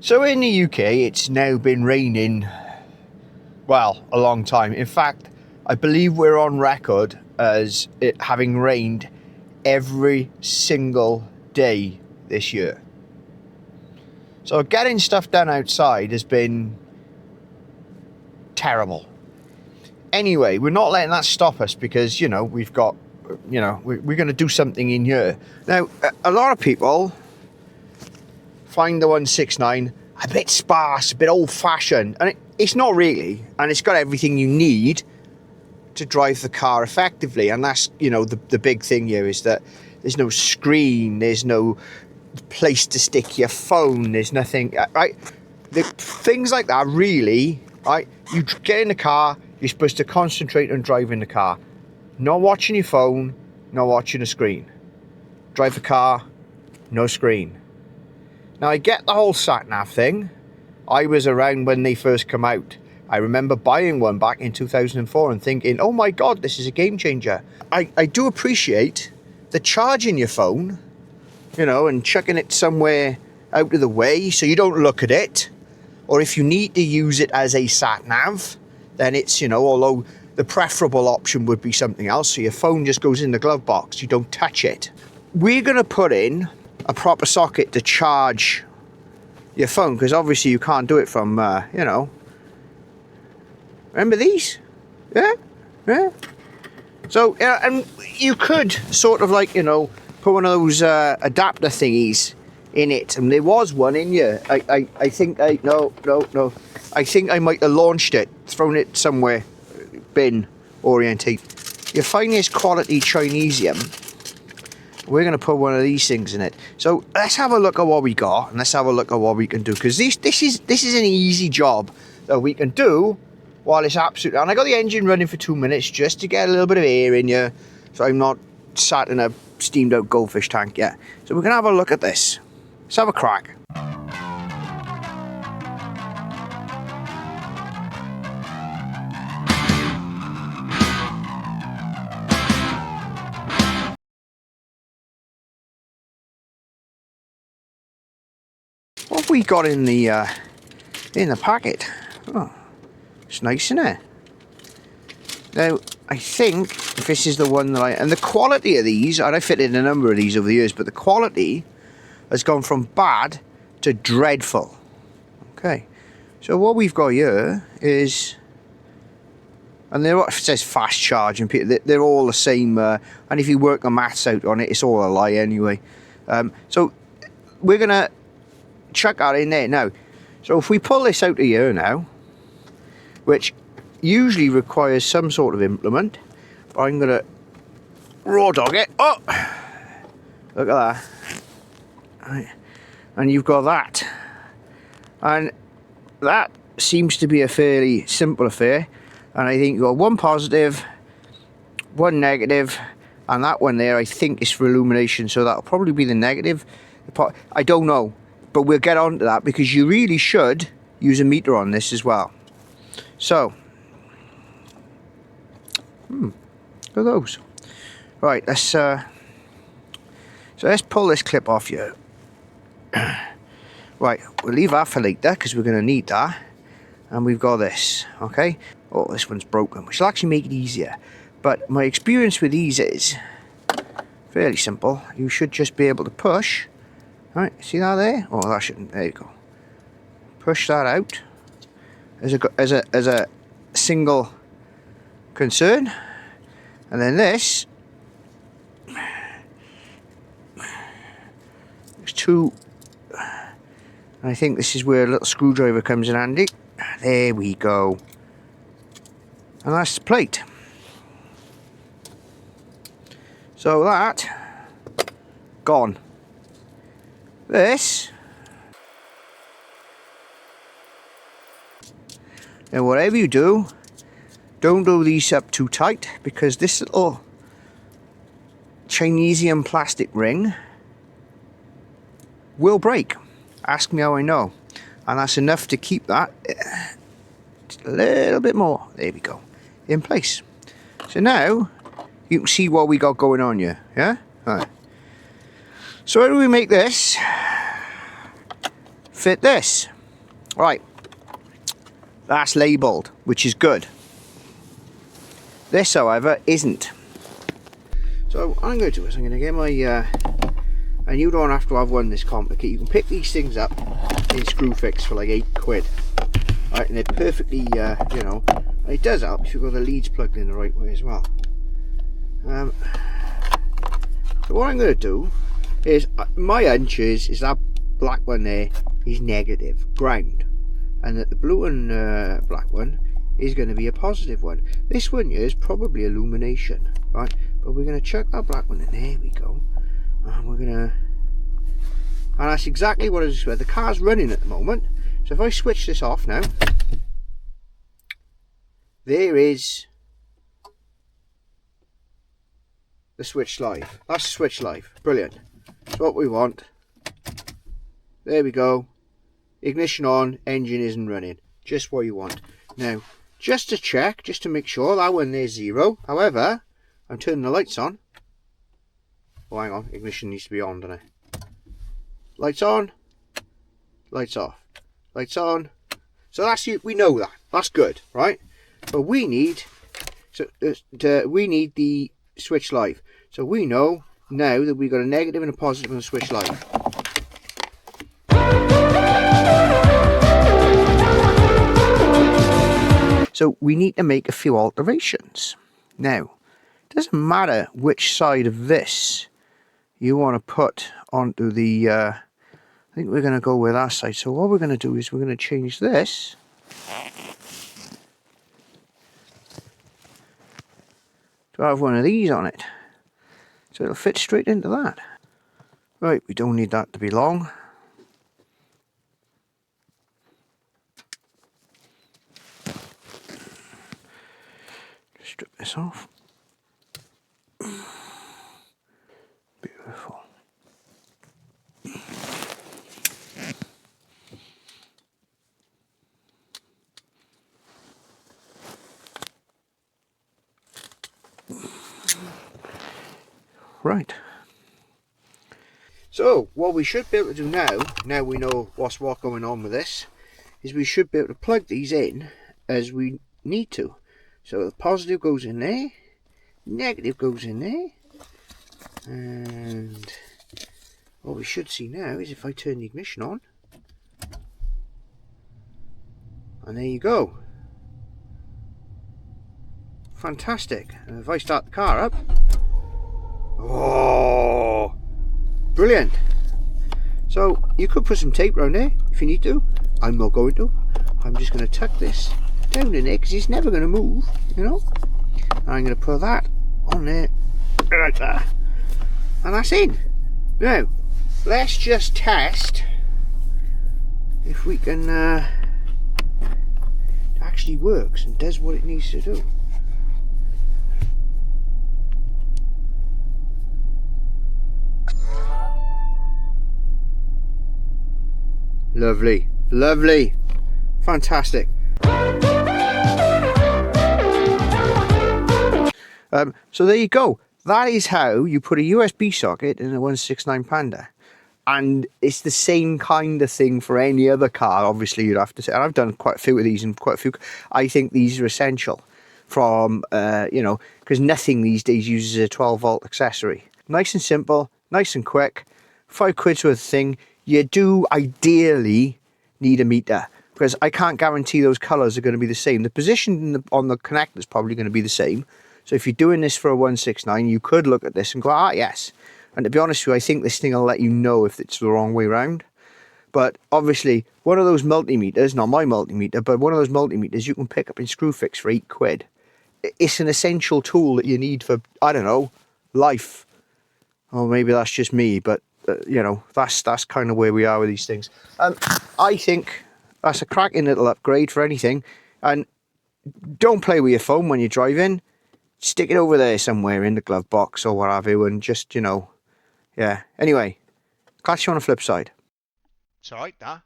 So in the UK, it's now been raining, well, a long time. In fact, I believe we're on record as it having rained every single day this year. So getting stuff done outside has been terrible. Anyway, we're not letting that stop us because, you know, we've got, you know, we're going to do something in here. Now, a lot of people find the 169 a bit sparse, a bit old-fashioned, and it's not really, and it's got everything you need to drive the car effectively. And that's, you know, the big thing here is that there's no screen, there's no place to stick your phone, there's nothing, right? Things like that, really, right? You get in the car, you're supposed to concentrate on driving the car, not watching your phone, not watching a screen. Drive the car, no screen. Now, I get the whole sat-nav thing. I was around when they first come out. I remember buying one back in 2004 and thinking, oh my God, this is a game changer. I do appreciate the charging your phone, you know, and chucking it somewhere out of the way so you don't look at it. Or if you need to use it as a sat-nav, then it's, you know, although the preferable option would be something else, so your phone just goes in the glove box, you don't touch it. We're going to put in a proper socket to charge your phone, because obviously you can't do it from, you know, remember these? Yeah? So, and you could sort of like, you know, put one of those adapter thingies in it, and there was one in here. I think no. I think I might have launched it, thrown it somewhere, bin orientate. You find this quality Chinesium. We're going to put one of these things in it. So let's have a look at what we got, and let's have a look at what we can do, because this is an easy job that we can do while it's absolutely. And I got the engine running for 2 minutes just to get a little bit of air in here, so I'm not sat in a steamed out goldfish tank yet. So we're going to have a look at this. Let's have a crack. What have we got in the packet? Oh, it's nice, isn't it? Now, I think this is the one that and the quality of these, and I fitted a number of these over the years, but the quality has gone from bad to dreadful. Okay, so what we've got here is, and it says fast charging, they're all the same, and if you work the maths out on it, it's all a lie anyway. So we're going to chuck that in there now. So if we pull this out of here now, which usually requires some sort of implement, but I'm going to raw dog it. Oh, look at that. Right. And you've got that, and that seems to be a fairly simple affair. And I think you've got one positive, one negative, and that one there I think is for illumination, so that'll probably be the negative. I don't know, but we'll get on to that, because you really should use a meter on this as well. So, look at those. Right, so let's pull this clip off here. Right, we'll leave that for later, because we're going to need that. And we've got this, okay? Oh, this one's broken, which will actually make it easier. But my experience with these is fairly simple. You should just be able to push. Right, see that there? Oh, that shouldn't. There you go. Push that out as a single concern, and then this. There's two. I think this is where a little screwdriver comes in handy. There we go. And that's the plate. So that gone. This, and whatever you do, don't do these up too tight, because this little Chinesium plastic ring will break. Ask me how I know. And that's enough to keep that just a little bit more, there we go, in place. So now you can see what we got going on here, yeah? All right. So how do we make this fit this? Right, that's labelled, which is good. This, however, isn't. So what I'm going to do is I'm going to get my, and you don't have to have one this complicated. You can pick these things up in Screwfix for like £8. Right, and they're perfectly, you know, it does help if you've got the leads plugged in the right way as well. So what I'm going to do is, my hunch is that black one there is negative, ground, and that the blue and black one is going to be a positive one. This one here is probably illumination, right? But we're going to chuck that black one in. There we go. And we're going to, and that's exactly what I just said. The car's running at the moment, so if I switch this off now, there is the switch live. That's switch live. Brilliant. That's what we want. There we go. Ignition on, engine isn't running. Just what you want. Now, just to check, just to make sure, that one there's 0. However, I'm turning the lights on. Oh, hang on. Ignition needs to be on, doesn't it? Lights on. Lights off. Lights on. So that's you. We know that. That's good, right? But we need, we need the switch live. So we know now that we've got a negative and a positive on the switch live. So we need to make a few alterations. Now, it doesn't matter which side of this you want to put onto the, I think we're going to go with that side. So what we're going to do is we're going to change this to have one of these on it. So it'll fit straight into that. Right, we don't need that to be long. Strip this off. Beautiful. Right. So what we should be able to do now we know what's going on with this, is we should be able to plug these in as we need to. So the positive goes in there, negative goes in there, and what we should see now is if I turn the ignition on, and there you go. Fantastic. And if I start the car up, oh, brilliant. So you could put some tape around there if you need to. I'm not going to. I'm just going to tuck this down in there because it's never going to move, you know. And I'm going to put that on there, right there, and that's in. Now let's just test if we can it actually works and does what it needs to do. Lovely, lovely, fantastic. So there you go. That is how you put a USB socket in a 169 Panda. And it's the same kind of thing for any other car, obviously, you'd have to say. And I've done quite a few of these, and quite a few. I think these are essential from, you know, because nothing these days uses a 12-volt accessory. Nice and simple, nice and quick. £5 worth of thing. You do ideally need a meter, because I can't guarantee those colours are going to be the same. The position on the connector is probably going to be the same. So if you're doing this for a 169, you could look at this and go, ah, yes. And to be honest with you, I think this thing will let you know if it's the wrong way around. But obviously, one of those multimeters, not my multimeter, but one of those multimeters you can pick up in Screwfix for £8. It's an essential tool that you need for, I don't know, life. Or maybe that's just me, but you know, that's kind of where we are with these things. I think that's a cracking little upgrade for anything. And don't play with your phone when you're driving. Stick it over there somewhere in the glove box or what have you, and just, you know, yeah. Anyway, catch you on the flip side. It's alright, that.